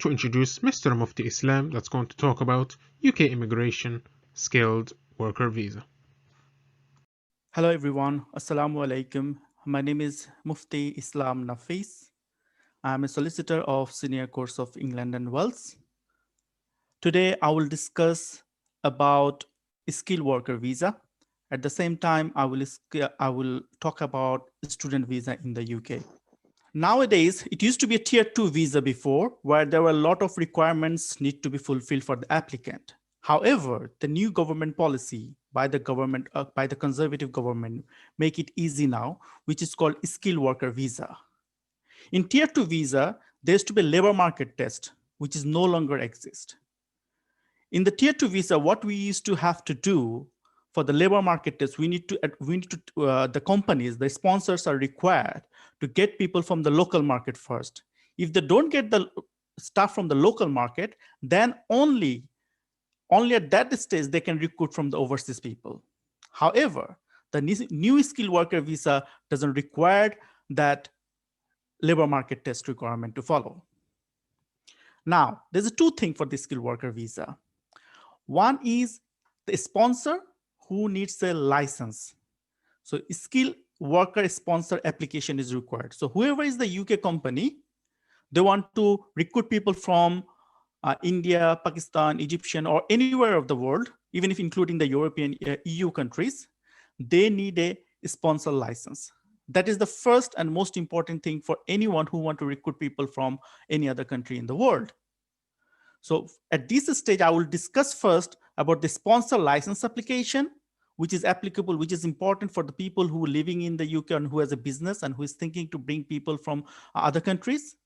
to introduce Mr. Mufti Islam that's going to talk about UK immigration skilled worker visa. Hello everyone, Assalamu alaikum. My name is Mufti Islam Nafis. I am a solicitor of Senior Courts of England and Wales. Today I will discuss about skilled worker visa. At the same time, I will talk about student visa in the UK. Nowadays, it used to be a tier 2 visa before, where there were a lot of requirements need to be fulfilled for the applicant. However, the new government policy by the conservative government, make it easy now, which is called skilled worker visa. In tier 2 visa, there used to be a labor market test, which is no longer exist. In the tier 2 visa, what we used to have to do for the labor market test, the companies, the sponsors are required to get people from the local market first. If they don't get the staff from the local market, then only at that stage they can recruit from the overseas people. However, the new skilled worker visa doesn't require that labor market test requirement to follow. Now, there's a two things for the skilled worker visa. One is the sponsor who needs a license. So skilled worker sponsor application is required. So whoever is the UK company, they want to recruit people from India, Pakistan, Egyptian, or anywhere of the world, even if including the European EU countries, they need a sponsor license. That is the first and most important thing for anyone who want to recruit people from any other country in the world. So at this stage, I will discuss first about the sponsor license application, which is applicable, which is important for the people who are living in the UK and who has a business and who is thinking to bring people from other countries.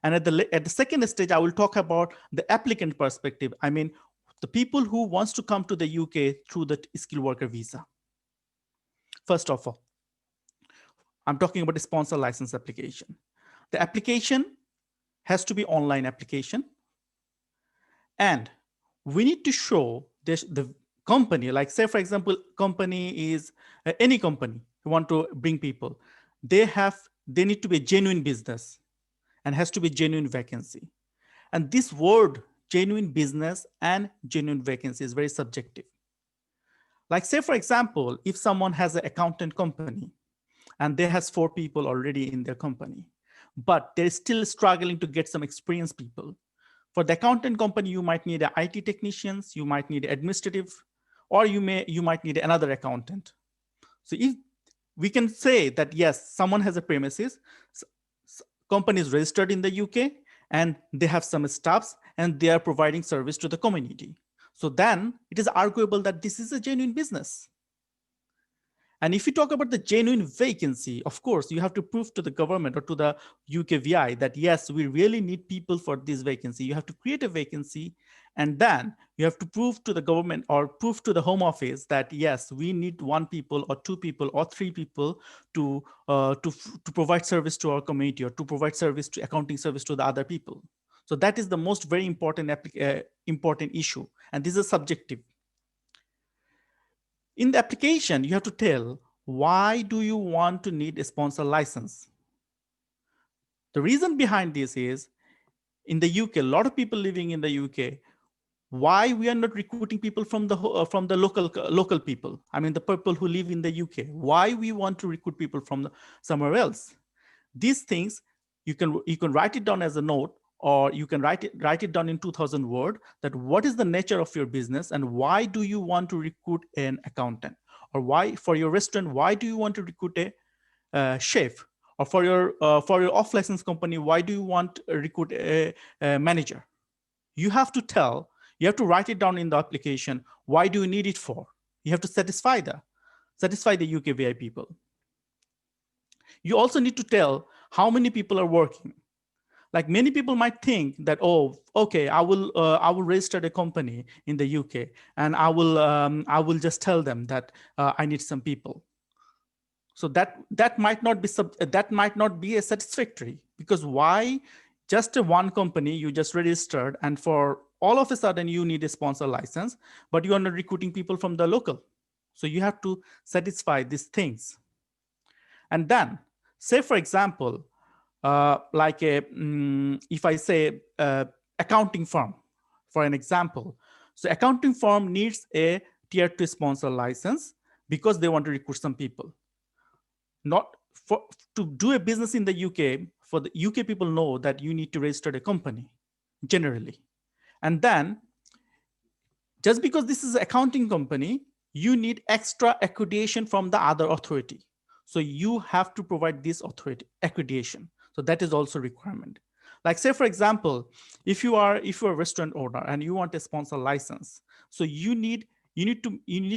And at the second stage, I will talk about the applicant perspective. I mean, the people who wants to come to the UK through the skilled worker visa. First of all, I'm talking about the sponsor license application. The application has to be online application. And we need to show the company, like say, for example, company is any company who want to bring people. They need to be a genuine business and has to be genuine vacancy. And this word, genuine business and genuine vacancy, is very subjective. Like say, for example, if someone has an accountant company and they has 4 people already in their company, but they're still struggling to get some experienced people. For the accountant company, you might need IT technicians, you might need administrative, or you might need another accountant. So if we can say that, yes, someone has a premises, company is registered in the UK, and they have some staffs, and they are providing service to the community. So then it is arguable that this is a genuine business. And if you talk about the genuine vacancy, of course, you have to prove to the government or to the UKVI that, yes, we really need people for this vacancy. You have to create a vacancy, and then you have to prove to the government or prove to the Home Office that, yes, we need 1 people or 2 people or 3 people to provide service to our community or to provide service to accounting service to the other people. So that is the most very important issue. And this is subjective. In the application, you have to tell, why do you want to need a sponsor license? The reason behind this is, in the UK, a lot of people living in the UK, why we are not recruiting people from the local people? I mean, the people who live in the UK. Why we want to recruit people from somewhere else? These things, you can write it down as a note, or you can write it down in 2,000 words, that what is the nature of your business and why do you want to recruit an accountant? Or why, for your restaurant, why do you want to recruit a chef? Or for your off-license company, why do you want to recruit a manager? You have to write it down in the application. Why do you need it for? You have to satisfy the UKVI people. You also need to tell how many people are working. Like many people might think that, oh, okay, I will register a company in the UK, and I will just tell them that I need some people. So that might not be a satisfactory, because why just one company you just registered, and for all of a sudden you need a sponsor license, but you are not recruiting people from the local. So you have to satisfy these things. And then, say for example, like if I say accounting firm, for an example. So accounting firm needs a tier 2 sponsor license because they want to recruit some people. Not for to do a business in the UK, for the UK people know that you need to register a company generally. And then just because this is an accounting company, you need extra accreditation from the other authority. So you have to provide this authority accreditation. So that is also a requirement. Like say, for example, if you're a restaurant owner and you want a sponsor license, so you need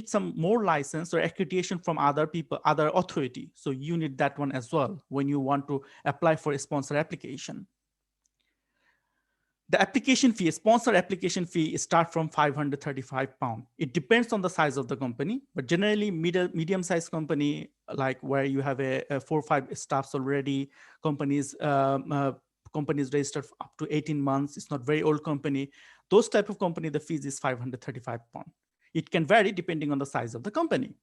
some more license or accreditation from other people, other authority. So you need that one as well when you want to apply for a sponsor application. The application fee, sponsor application fee, start from £535. It depends on the size of the company, but generally medium-sized company, like where you have a 4 or 5 staffs already, companies registered up to 18 months. It's not very old company. Those type of company, the fees is £535. It can vary depending on the size of the company.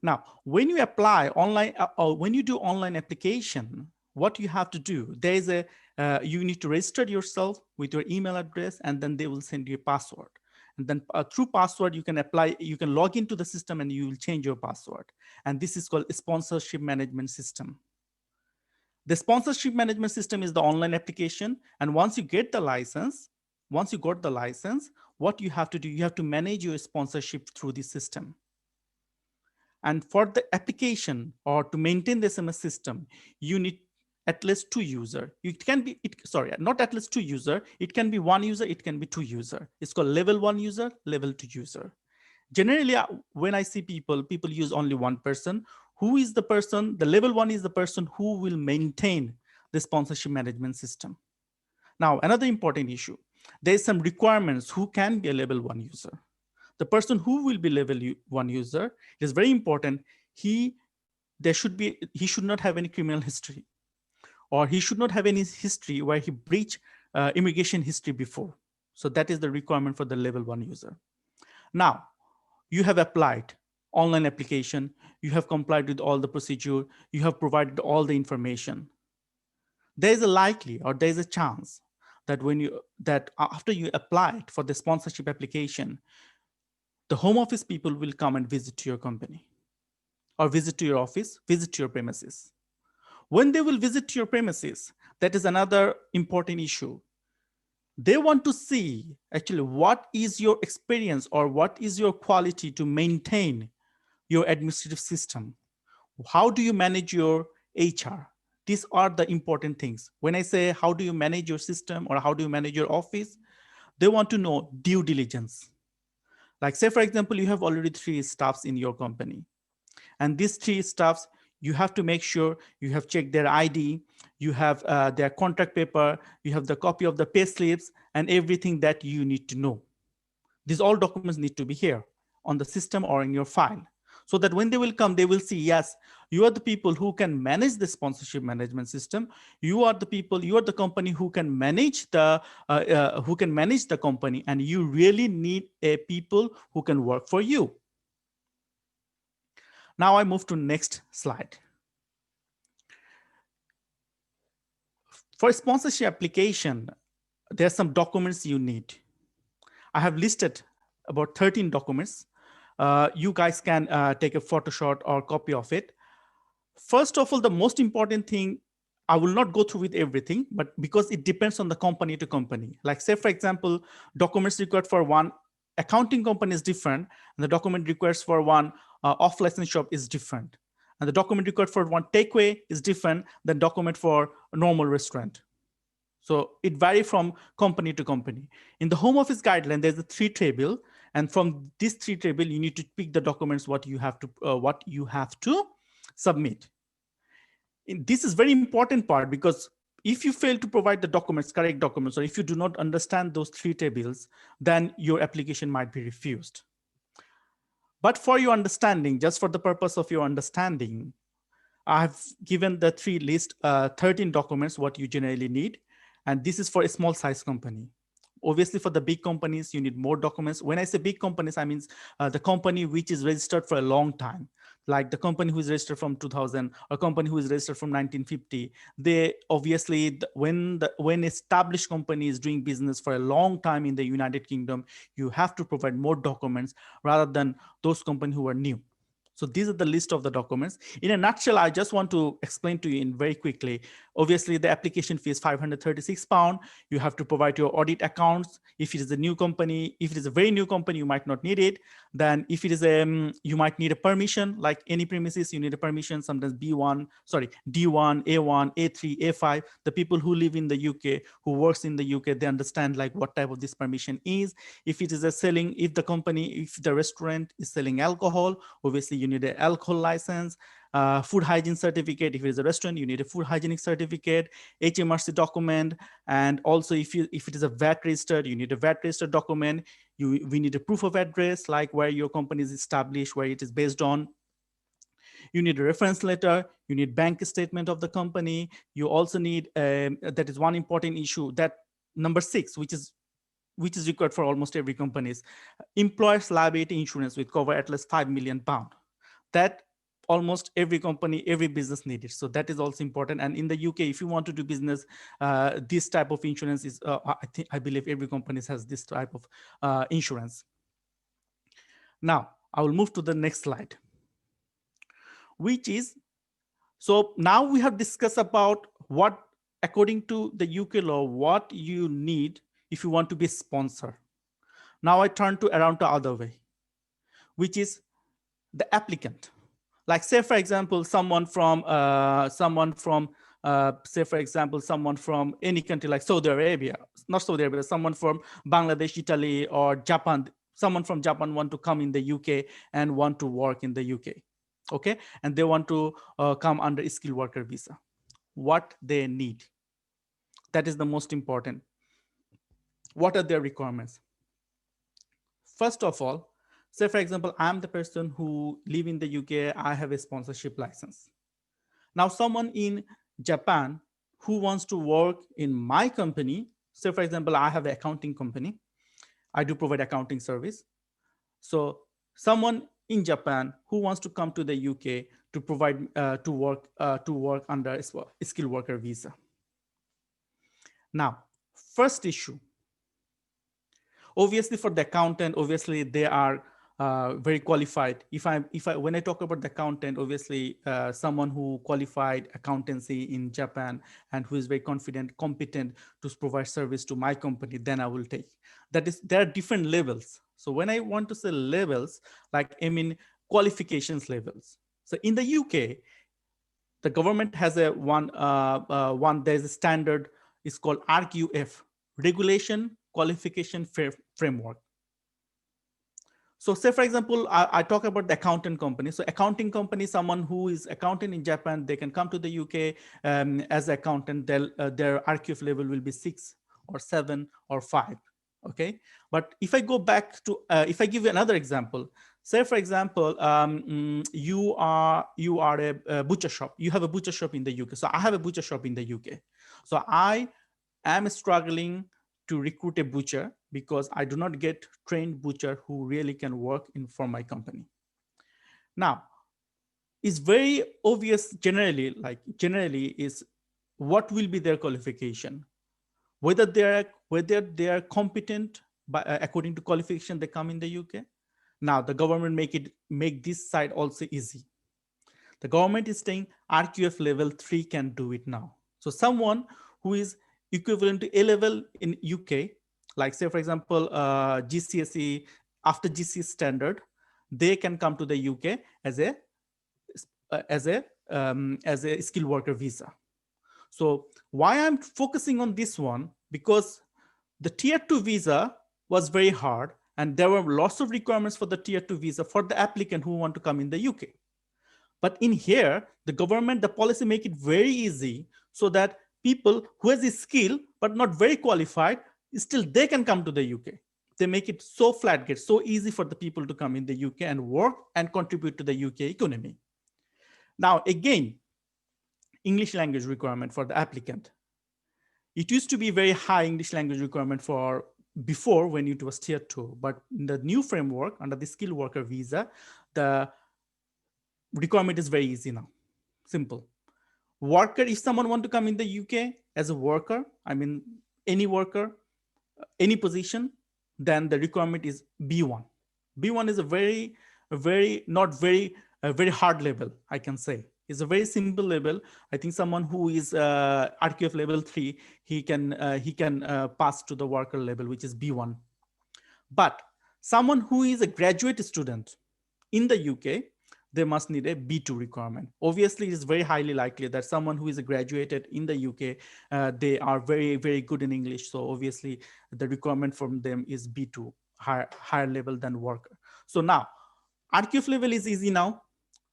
Now, when you apply online or when you do online application, what you have to do, there is you need to register yourself with your email address, and then they will send you a password. And then through password, you can apply, you can log into the system and you will change your password. And this is called a sponsorship management system. The sponsorship management system is the online application. And once you get the license, what you have to do, you have to manage your sponsorship through the system. And for the application or to maintain the SMS system, you need at least 2 users. Not at least 2 users. It can be 1 user, it can be 2 users. It's called level 1 user, level 2 user. Generally, when I see people use only 1 person. Who is the person? The level 1 is the person who will maintain the sponsorship management system. Now, another important issue, there's some requirements who can be a level 1 user. The person who will be level 1 user, it is very important. He should not have any criminal history, or he should not have any history where he breached immigration history before. So that is the requirement for the level 1 user. Now, you have applied online application, you have complied with all the procedure, you have provided all the information. There is a likely, or there is a chance that after you applied for the sponsorship application, the home office people will come and visit your company, or visit to your office, visit to your premises. When they will visit your premises, that is another important issue. They want to see actually what is your experience or what is your quality to maintain your administrative system. How do you manage your HR? These are the important things. When I say how do you manage your system or how do you manage your office, they want to know due diligence. Like say, for example, you have already 3 staffs in your company. And these 3 staffs, you have to make sure you have checked their ID, you have their contract paper, you have the copy of the pay slips and everything that you need to know. These all documents need to be here on the system or in your file. So that when they will come, they will see, yes, you are the people who can manage the sponsorship management system. You are the company who can manage the company, and you really need a people who can work for you. Now I move to next slide. For a sponsorship application, there are some documents you need. I have listed about 13 documents. You guys can take a photo shot or copy of it. First of all, the most important thing, I will not go through with everything, but because it depends on the company to company. Like say, for example, documents required for one accounting company is different, and the document requires for one off-license shop is different. And the document required for one takeaway is different than document for a normal restaurant. So it varies from company to company. In the home office guideline, there's a 3 table. And from this 3 table, you need to pick the documents what you have to submit. This is very important part, because if you fail to provide the documents, correct documents, or if you do not understand those 3 tables, then your application might be refused. But for your understanding, just for the purpose of your understanding, I have given the 13 documents what you generally need. And this is for a small size company. Obviously, for the big companies, you need more documents. When I say big companies, I mean the company which is registered for a long time, like the company who is registered from 2000 or company who is registered from 1950. They obviously, when established company is doing business for a long time in the United Kingdom, you have to provide more documents rather than those companies who are new. So these are the list of the documents. In a nutshell, I just want to explain to you in very quickly. Obviously, the application fee is £536. You have to provide your audit accounts. If it is a new company, if it is a very new company, you might not need it. Then if it is you might need a permission, like any premises, you need a permission, sometimes D1, A1, A3, A5. The people who live in the UK, who works in the UK, they understand like what type of this permission is. If it is if the restaurant is selling alcohol, obviously you need an alcohol license. Food hygiene certificate. If it is a restaurant, you need a food hygienic certificate, HMRC document, and also if it is a VAT registered, you need a VAT registered document. We need a proof of address, like where your company is established, where it is based on. You need a reference letter. You need bank statement of the company. You also need that is one important issue, that number 6, which is required for almost every company's employer's liability insurance with cover at least £5 million. That almost every company, every business needs it. So that is also important. And in the UK, if you want to do business, this type of insurance is, I believe every company has this type of insurance. Now, I will move to the next slide, which is, so now we have discussed about what, according to the UK law, what you need if you want to be a sponsor. Now I turn around to other way, which is the applicant. Like say, for example, someone from any country like Saudi Arabia, not Saudi Arabia, someone from Bangladesh, Italy, or Japan. Someone from Japan want to come in the UK and want to work in the UK, okay? And they want to come under a skilled worker visa. What they need, that is the most important. What are their requirements? First of all, say for example, I'm the person who live in the UK, I have a sponsorship license. Now someone in Japan who wants to work in my company, say for example, I have an accounting company, I do provide accounting service. So someone in Japan who wants to come to the UK to provide to work under a skilled worker visa. Now, first issue. Obviously, for the accountant, obviously they are very qualified. When I talk about the accountant, obviously someone who qualified accountancy in Japan and who is very confident, competent to provide service to my company, then I will take. That is, there are different levels. So when I want to say levels, like I mean qualifications levels. So in the UK, the government has there's a standard, it's called RQF, Regulation Qualification Framework. So say, for example, I talk about the accountant company. So accounting company, someone who is accountant in Japan, they can come to the UK as an accountant. Their RQF level will be 6 or 7 or 5. Okay. But if I go back to, if I give you another example, say, for example, you are a butcher shop. You have a butcher shop in the UK. So I have a butcher shop in the UK. So I am struggling to recruit a butcher because I do not get trained butcher who really can work for my company. Now, it's very obvious generally is what will be their qualification, whether they are competent according to qualification they come in the UK. Now the government make this side also easy. The government is saying RQF level 3 can do it now. So someone who is equivalent to A level in UK, like say for example GCSE, after GCSE standard, they can come to the UK as a skilled worker visa. So why I'm focusing on this one, because the tier 2 visa was very hard and there were lots of requirements for the tier 2 visa for the applicant who want to come in the UK. But in here, the government, the policy make it very easy so that people who has a skill but not very qualified, still they can come to the UK. They make it so flat, get so easy for the people to come in the UK and work and contribute to the UK economy. Now, again, English language requirement for the applicant. It used to be very high English language requirement for before when it was tier 2, but in the new framework under the skilled worker visa, the requirement is very easy now, simple. Worker, if someone want to come in the UK as a worker, I mean any worker, any position, then the requirement is B1. B1 is a very hard level, I can say. It's a very simple level. I think someone who is RQF level 3, he can pass to the worker level, which is B1. But someone who is a graduate student in the UK, they must need a B2 requirement. Obviously, it is very highly likely that someone who is graduated in the UK, they are very good in English. So obviously, the requirement from them is B2, higher level than worker. So now, RQF level is easy now.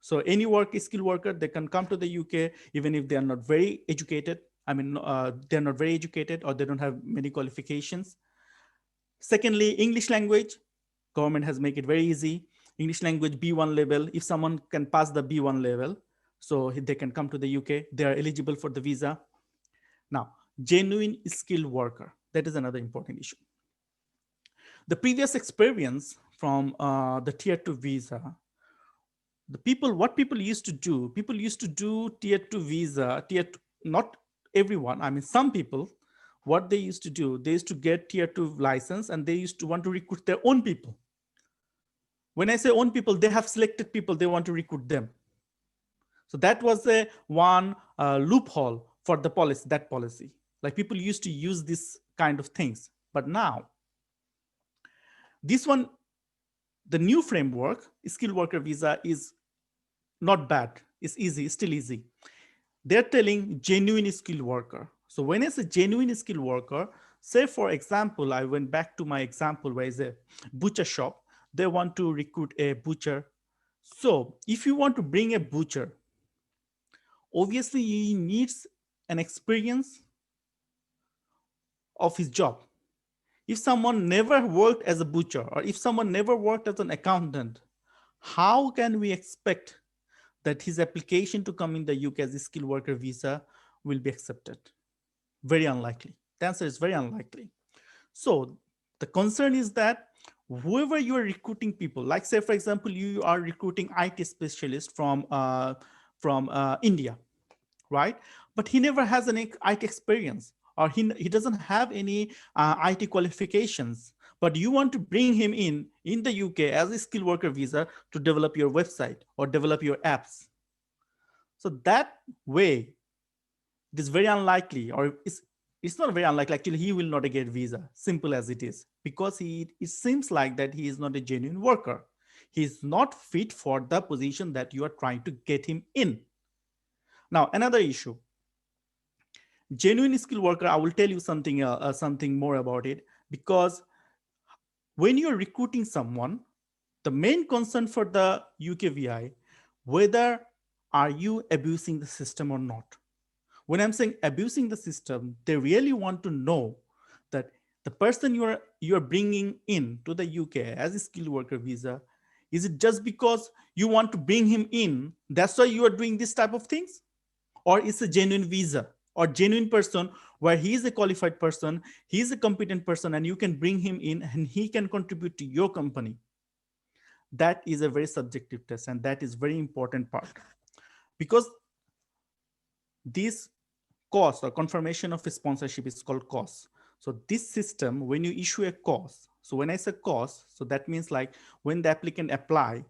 So any skilled worker, they can come to the UK even if they are not very educated. I mean, they're not very educated or they don't have many qualifications. Secondly, English language, government has made it very easy. English language B1 level, if someone can pass the B1 level, so they can come to the UK, they are eligible for the visa. Now, genuine skilled worker, that is another important issue. The previous experience from the tier 2 visa, what people used to do tier 2 visa, not everyone, I mean some people, what they used to do, they used to get tier 2 license and they used to want to recruit their own people. When I say own people, they have selected people, they want to recruit them. So that was a one loophole for the policy, that policy. Like people used to use this kind of things. But now, this one, the new framework, skilled worker visa is not bad. It's easy, it's still easy. They're telling genuine skilled worker. So when it's a genuine skilled worker, say for example, I went back to my example where it's a butcher shop. They want to recruit a butcher. So if you want to bring a butcher, obviously he needs an experience of his job. If someone never worked as a butcher or if someone never worked as an accountant, how can we expect that his application to come in the UK as a skilled worker visa will be accepted? Very unlikely. The answer is very unlikely. So the concern is that whoever you are recruiting people, like say, for example, you are recruiting IT specialist from India, right? But he never has any IT experience or he doesn't have any IT qualifications, but you want to bring him in the UK as a skilled worker visa to develop your website or develop your apps. So that way, it is very unlikely, or it's not very unlikely, actually, he will not get visa, simple as it is, because it seems like that he is not a genuine worker. He is not fit for the position that you are trying to get him in. Now, another issue, genuine skilled worker, I will tell you something more about it, because when you're recruiting someone, the main concern for the UKVI, whether are you abusing the system or not. When I'm saying abusing the system, they really want to know that the person you're bringing in to the UK as a skilled worker visa, is it just because you want to bring him in, that's why you are doing this type of things? Or it's a genuine visa or genuine person where he is a qualified person, he is a competent person, and you can bring him in and he can contribute to your company? That is a very subjective test, and that is very important part, because this course or confirmation of a sponsorship is called course. So this system, when you issue a course, so when I say course, so that means like when the applicant apply,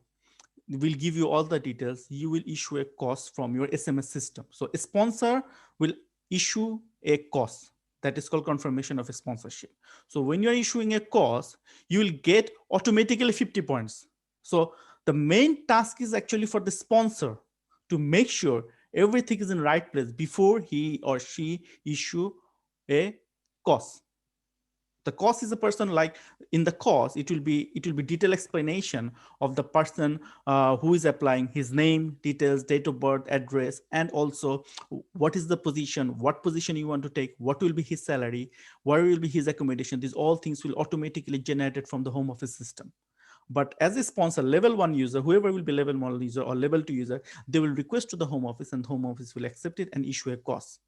will give you all the details, you will issue a course from your SMS system. So a sponsor will issue a course that is called confirmation of a sponsorship. So when you're issuing a course, you will get automatically 50 points. So the main task is actually for the sponsor to make sure everything is in the right place before he or she issue a course. The course is a person, like in the course, it will be detailed explanation of the person who is applying, his name, details, date of birth, address, and also what is the position, what position you want to take, what will be his salary, where will be his accommodation. These all things will automatically generated from the Home Office system. But as a sponsor, level 1 user, whoever will be level 1 user or level 2 user, they will request to the Home Office and Home Office will accept it and issue a course.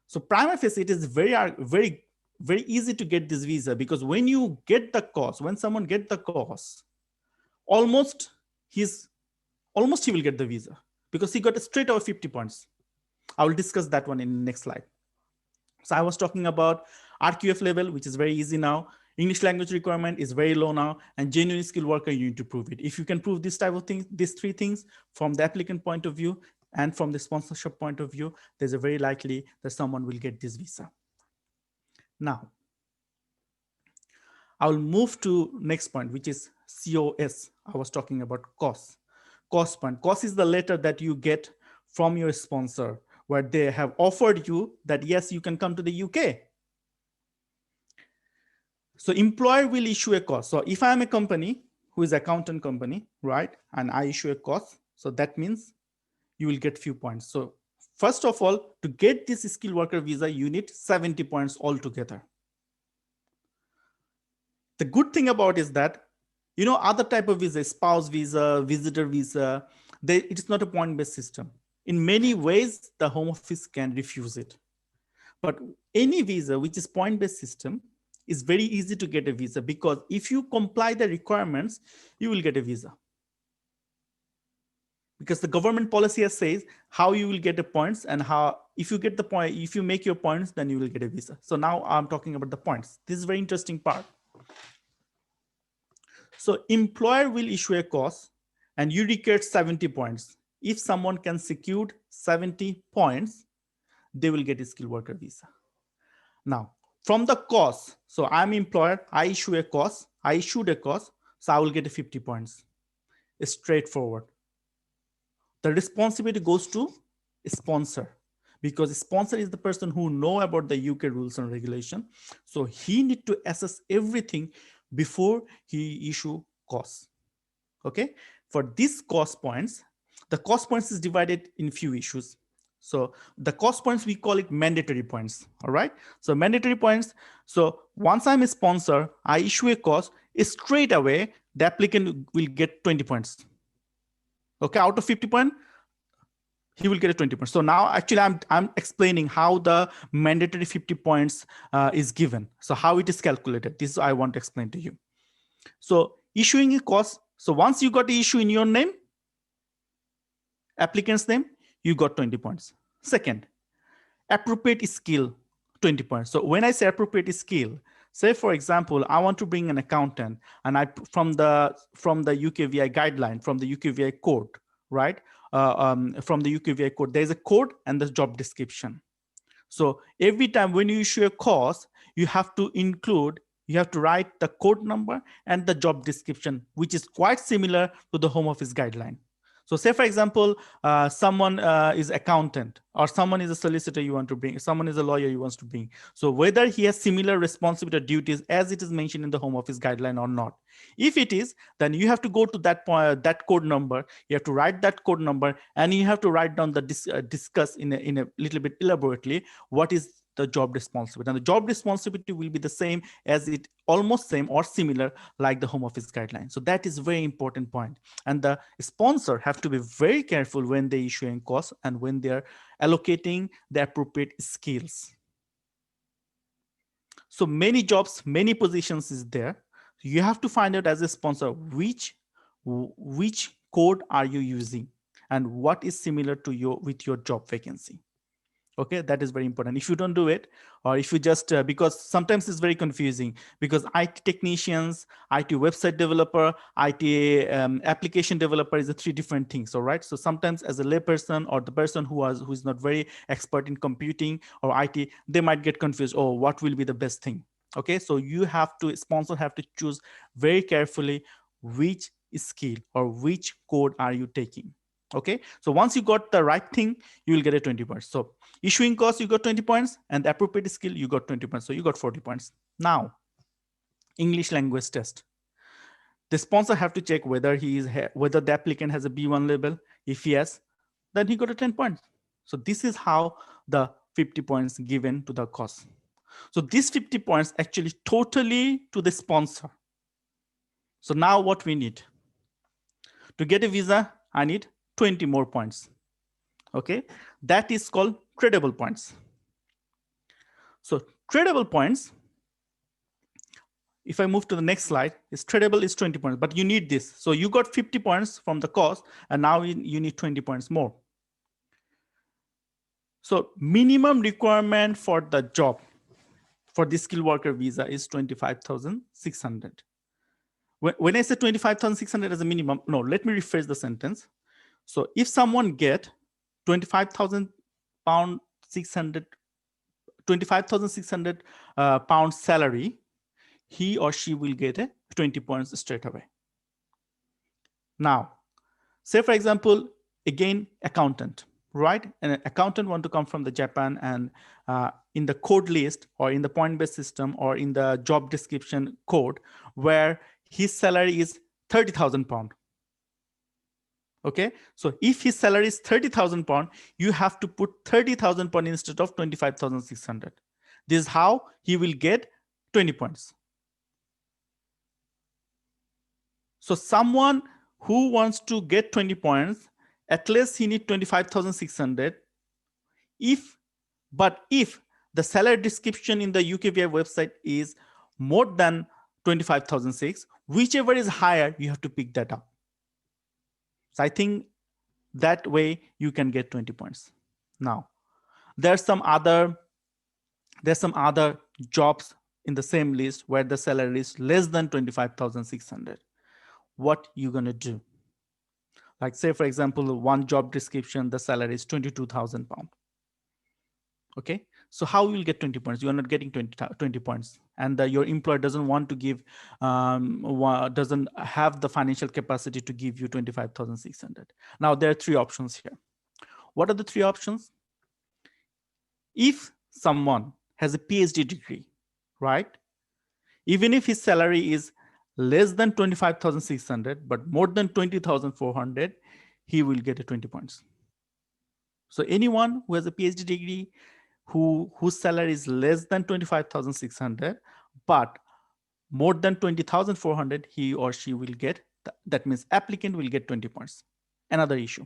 So prima facie, it is very very easy to get this visa, because when you get the course, when someone get the course, almost he will get the visa because he got a straight over 50 points. I will discuss that one in the next slide. So I was talking about RQF level, which is very easy now. English language requirement is very low now, and genuine skilled worker, you need to prove it. If you can prove this type of thing, these three things from the applicant point of view and from the sponsorship point of view, there's a very likely that someone will get this visa. Now, I will move to next point, which is COS. I was talking about COS. COS point. COS is the letter that you get from your sponsor, where they have offered you that, yes, you can come to the UK. So employer will issue a COS. So if I'm a company who is accountant company, right, and I issue a COS, so that means you will get few points. So first of all, to get this skilled worker visa, you need 70 points altogether. The good thing about is that, you know, other type of visa, spouse visa, visitor visa, it is not a point-based system. In many ways, the Home Office can refuse it. But any visa which is point-based system is very easy to get a visa, because if you comply the requirements, you will get a visa. Because the government policy says how you will get the points, and how, if you get the point, if you make your points, then you will get a visa. So now I'm talking about the points. This is a very interesting part. So employer will issue a COS and you require 70 points. If someone can secure 70 points, they will get a skilled worker visa. Now, from the COS, so I'm employer, I issue a COS, I issued a COS, so I will get a 50 points. It's straightforward. The responsibility goes to sponsor, because sponsor is the person who know about the UK rules and regulation. So he need to assess everything before he issue COS. Okay, for these COS points, the COS points is divided in few issues. So the COS points, we call it mandatory points. All right, so mandatory points. So once I'm a sponsor, I issue a COS, straight away the applicant will get 20 points. Okay, out of 50 points, he will get a 20 points. So now actually I'm explaining how the mandatory 50 points is given. So how it is calculated. This I want to explain to you. So issuing a COS. So once you got the issue in your name, applicant's name, you got 20 points. Second, appropriate skill, 20 points. So when I say appropriate skill, say for example, I want to bring an accountant, and I from the UKVI guideline, from the UKVI code, right? From the UKVI code, there's a code and the job description. So every time when you issue a COS, you have to include, you have to write the code number and the job description, which is quite similar to the Home Office guideline. So say, for example, someone is accountant, or someone is a solicitor you want to bring, someone is a lawyer you want to bring. So whether he has similar responsibility or duties as it is mentioned in the Home Office guideline or not. If it is, then you have to go to that point, that code number, you have to write that code number, and you have to write down the discuss in a little bit elaborately what is the job responsibility. And the job responsibility will be the same as it, almost same or similar like the Home Office guideline. So that is very important point. And the sponsor have to be very careful when they issuing COS and when they're allocating the appropriate skills. So many jobs, many positions is there. You have to find out as a sponsor, which code are you using and what is similar to with your job vacancy. Okay, that is very important. If you don't do it, or if you just, because sometimes it's very confusing, because IT technicians, IT website developer, IT application developer is a 3 different things, all right? So sometimes as a layperson or the person who is not very expert in computing or IT, they might get confused, oh, what will be the best thing? Okay, so you have to, sponsor have to choose very carefully which skill or which code are you taking. Okay, so once you got the right thing, you will get a 20 points. So issuing COS, you got 20 points, and the appropriate skill, you got 20 points. So you got 40 points. Now, English language test. The sponsor have to check whether the applicant has a B1 level. If yes, then he got a 10 points. So this is how the 50 points given to the COS. So these 50 points actually totally to the sponsor. So now what we need? To get a visa, I need 20 more points. Okay, that is called tradable points. So tradable points, if I move to the next slide, is tradable is 20 points, but you need this. So you got 50 points from the cost, and now you need 20 points more. So minimum requirement for the job for the skilled worker visa is 25,600. When I say 25,600 as a minimum, no, let me rephrase the sentence. So if someone get 25,000 pound 600, 25,600 pound salary, he or she will get a 20 points straight away. Now, say for example, again, accountant, right? An accountant want to come from the Japan, and in the code list or in the point-based system or in the job description code where his salary is 30,000 pound. Okay, so if his salary is 30,000 pound, you have to put 30,000 pound instead of 25,600. This is how he will get 20 points. So someone who wants to get 20 points, at least he need 25,600. But if the salary description in the UKVI website is more than 25,006, whichever is higher, you have to pick that up. So I think that way you can get 20 points. Now, there's some other jobs in the same list where the salary is less than 25,600. What you gonna do? Like say, for example, one job description, the salary is 22,000 pound. Okay, so how you will get 20 points? You are not getting 20 points, and your employer doesn't want to give, doesn't have the financial capacity to give you 25,600. Now there are three options here. What are the three options? If someone has a PhD degree, right? Even if his salary is less than 25,600, but more than 20,400, he will get a 20 points. So anyone who has a PhD degree, whose salary is less than 25,600, but more than 20,400, he or she will get, that means applicant will get 20 points. Another issue,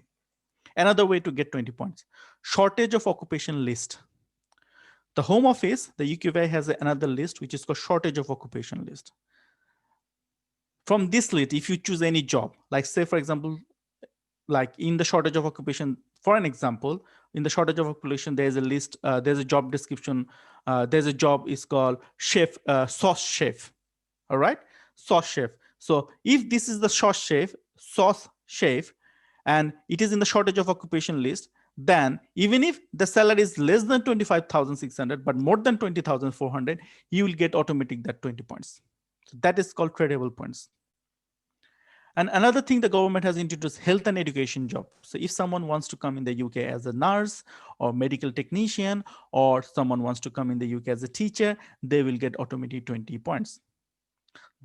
another way to get 20 points, shortage of occupation list. The Home Office, the UKVI has another list, which is called shortage of occupation list. From this list, if you choose any job, like say, for example, like in the shortage of occupation, for an example, in the shortage of occupation, there's a list, there's a job description, there's a job is called chef, sauce chef, all right? Sauce chef. So if this is the sauce chef, and it is in the shortage of occupation list, then even if the salary is less than 25,600, but more than 20,400, you will get automatic that 20 points. So that is called tradable points. And another thing the government has introduced, health and education job. So if someone wants to come in the UK as a nurse or medical technician, or someone wants to come in the UK as a teacher, they will get automatic 20 points.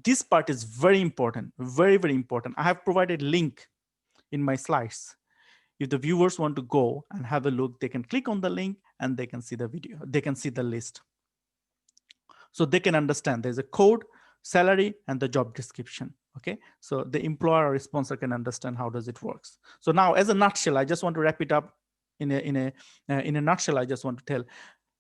This part is very important, very, very important. I have provided a link in my slides. If the viewers want to go and have a look, they can click on the link and they can see the video. They can see the list. So they can understand there's a code, salary, and the job description. Okay, so the employer or sponsor can understand how does it works. So now, as a nutshell, I just want to wrap it up in a nutshell. I just want to tell.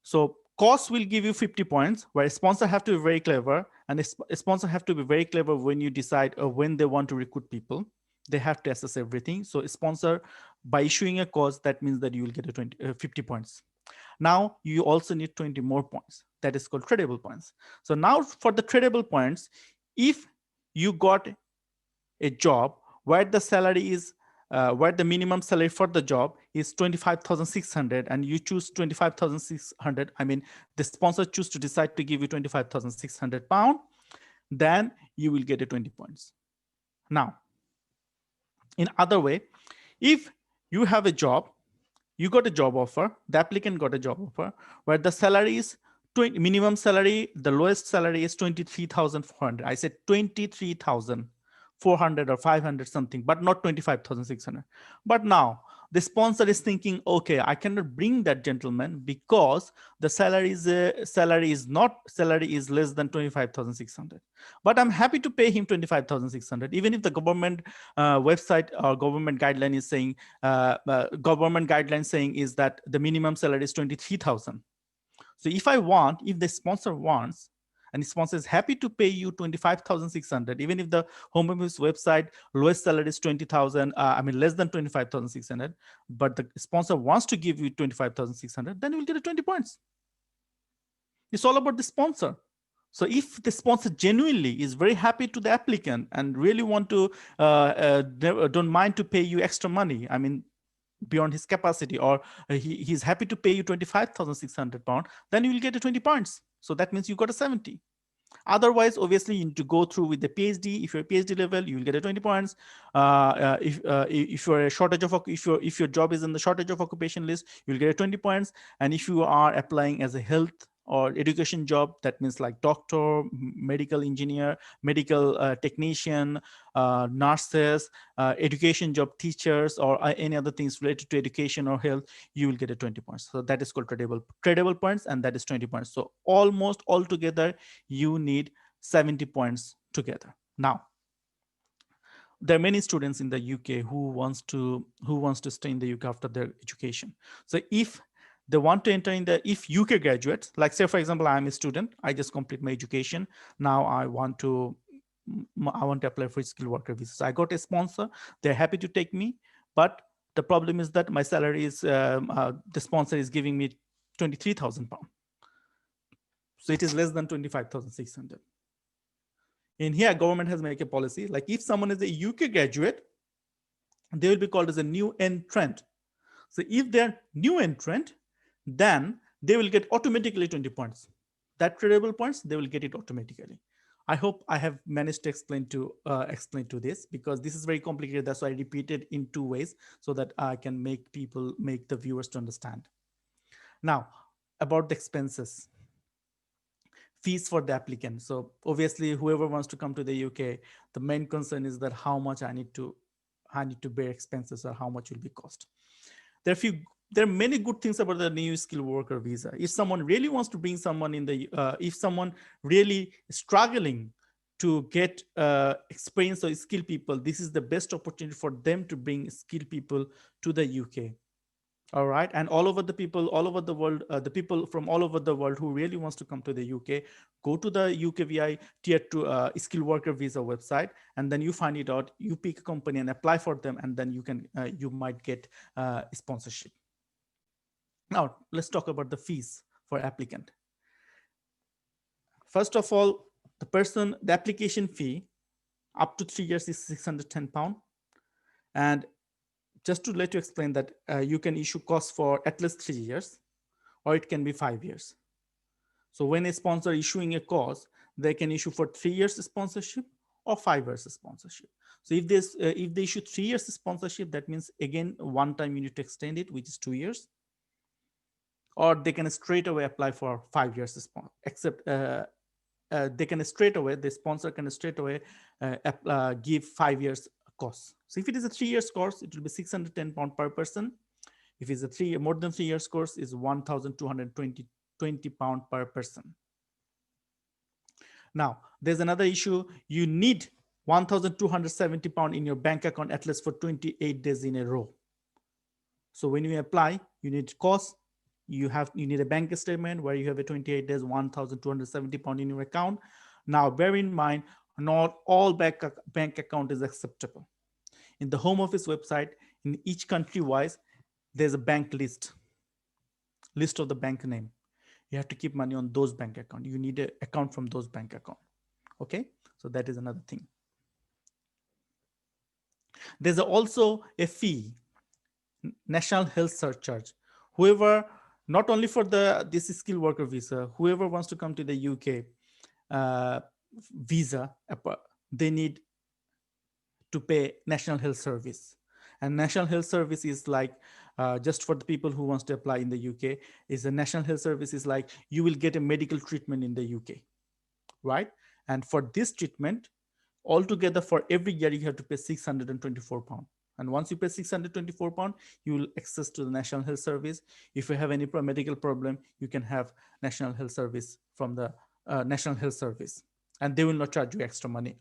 So cost will give you 50 points, where a sponsor have to be very clever, and a sponsor have to be very clever when you decide when they want to recruit people. They have to assess everything. So a sponsor, by issuing a course, that means that you will get a 50 points. Now you also need 20 more points. That is called tradable points. So now for the tradable points, if you got a job where the salary is, where the minimum salary for the job is 25,600, and you choose 25,600, I mean, the sponsor choose to decide to give you 25,600 pound, then you will get a 20 points. Now, in other way, if you have a job, you got a job offer, the applicant got a job offer where the salary is minimum salary, the lowest salary is 23,400. I said 23,400 or 500 something, but not 25,600. But now the sponsor is thinking, okay, I cannot bring that gentleman because the salary is less than 25,600. But I'm happy to pay him 25,600, even if the government website or government guideline is saying, is that the minimum salary is 23,000. So if the sponsor wants, and the sponsor is happy to pay you 25,600, even if the Home Office website lowest salary is 20,000, less than 25,600, but the sponsor wants to give you 25,600, then you will get a 20 points. It's all about the sponsor. So if the sponsor genuinely is very happy to the applicant and really want to, don't mind to pay you extra money, I mean, beyond his capacity, or he's happy to pay you 25,600 pounds, then you will get a 20 points. So that means you got a 70. Otherwise, obviously, you need to go through with the PhD. If you're a PhD level, you will get a 20 points. If you're a shortage of, if your job is in the shortage of occupation list, you'll get a 20 points. And if you are applying as a health or education job, that means like doctor, medical engineer, medical technician, nurses, education job teachers, or any other things related to education or health, you will get a 20 points. So that is called tradable points, and that is 20 points. So almost altogether, you need 70 points together. Now, there are many students in the UK who wants to stay in the UK after their education. So if they want to enter in the, if UK graduates, like say for example, I'm a student, I just complete my education. Now I want to apply for skilled worker visa. So I got a sponsor, they're happy to take me, but the problem is that my salary is, the sponsor is giving me 23,000 pounds. So it is less than 25,600. In here, government has made a policy, like if someone is a UK graduate, they will be called as a new entrant. So if they're new entrant, then they will get automatically 20 points. That tradable points, they will get it automatically. I hope I have managed to explain to this, because this is very complicated. That's why I repeat it in two ways, so that I can make the viewers to understand. Now, about the expenses. Fees for the applicant. So obviously, whoever wants to come to the UK, the main concern is that how much I need to bear expenses, or how much will be cost. There are many good things about the new skilled worker visa. If someone really wants to bring someone in the, if someone really struggling to get experience or skilled people, this is the best opportunity for them to bring skilled people to the UK. All right, and all over the world, the people from all over the world who really wants to come to the UK, go to the UKVI Tier 2 skilled worker visa website, and then you find it out. You pick a company and apply for them, and then you might get sponsorship. Now let's talk about the fees for applicant. First of all, the application fee up to 3 years is £610, and just to let you explain that you can issue costs for at least 3 years, or it can be 5 years. So when a sponsor issuing a course, they can issue for 3 years sponsorship or 5 years sponsorship. So if they issue 3 years sponsorship, that means again, one time you need to extend it, which is 2 years. Or they can straight away apply for 5 years sponsor, except they can straight away, the sponsor can straight away give 5 years course. So if it is a 3 years course, it will be £610 per person. If it's a more than 3 years course, is £1,220 per person. Now, there's another issue. You need £1,270 in your bank account at least for 28 days in a row. So when you apply, you need cost. You need a bank statement where you have a 28 days, £1,270 in your account. Now, bear in mind, not all bank account is acceptable. In the Home Office website, in each country wise, there's a bank list of the bank name. You have to keep money on those bank account. You need an account from those bank account. Okay, so that is another thing. There's also a fee, national health surcharge. Whoever, not only for this skilled worker visa, whoever wants to come to the UK visa, they need to pay national health service. And national health service is like, just for the people who wants to apply in the UK, is a national health service is like, you will get a medical treatment in the UK, right? And for this treatment, altogether for every year, you have to pay £624. And once you pay £624, you will access to the National Health Service. If you have any medical problem, you can have National Health Service from the National Health Service, and they will not charge you extra money.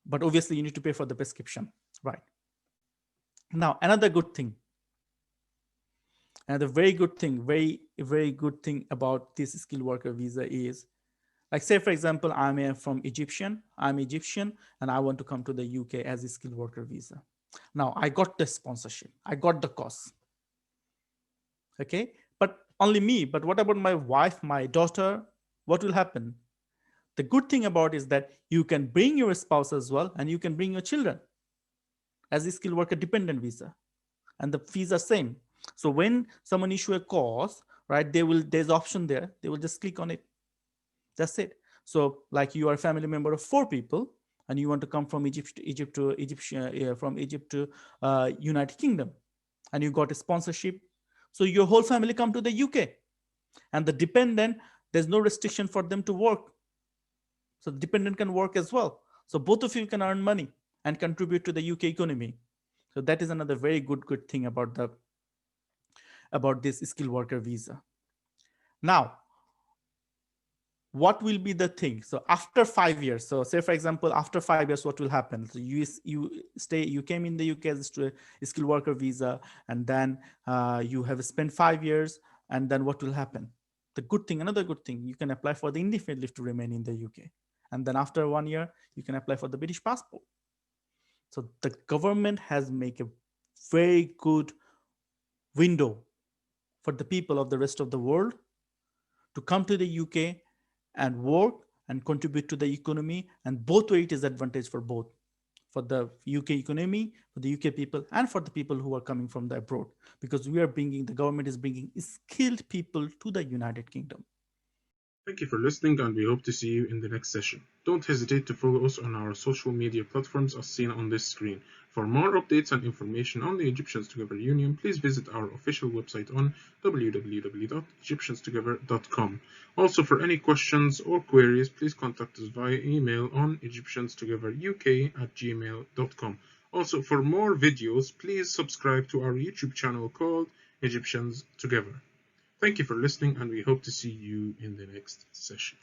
But obviously, you need to pay for the prescription, right? Now, another good thing, and a very good thing, very good thing about this skilled worker visa is Like say, for example, I'm Egyptian, and I want to come to the UK as a skilled worker visa. Now I got the sponsorship, I got the cost. Okay, but only me. But what about my wife, my daughter? What will happen? The good thing about is that you can bring your spouse as well, and you can bring your children as a skilled worker dependent visa, and the fees are same. So when someone issue a course, right, there's option there. They will just click on it. That's it. So like you are a family member of 4 people, and you want to come from Egypt from Egypt to United Kingdom, and you got a sponsorship. So your whole family come to the UK, and the dependent, there's no restriction for them to work. So the dependent can work as well. So both of you can earn money and contribute to the UK economy. So that is another very good thing about this skilled worker visa. Now, what will be the thing? So after 5 years, so say for example, after 5 years, what will happen? So you came in the UK as a skilled worker visa, and then you have spent 5 years, and then what will happen? The good thing, another good thing, you can apply for the indefinite leave to remain in the UK. And then after 1 year, you can apply for the British passport. So the government has made a very good window for the people of the rest of the world to come to the UK and work and contribute to the economy. And both way it is advantage for both, for the UK economy, for the UK people, and for the people who are coming from the abroad, because the government is bringing skilled people to the United Kingdom. Thank you for listening, and we hope to see you in the next session. Don't hesitate to follow us on our social media platforms as seen on this screen. For more updates and information on the Egyptians Together Union, please visit our official website on www.egyptianstogether.com. Also, for any questions or queries, please contact us via email on egyptianstogetheruk@gmail.com. Also, for more videos, please subscribe to our YouTube channel called Egyptians Together. Thank you for listening, and we hope to see you in the next session.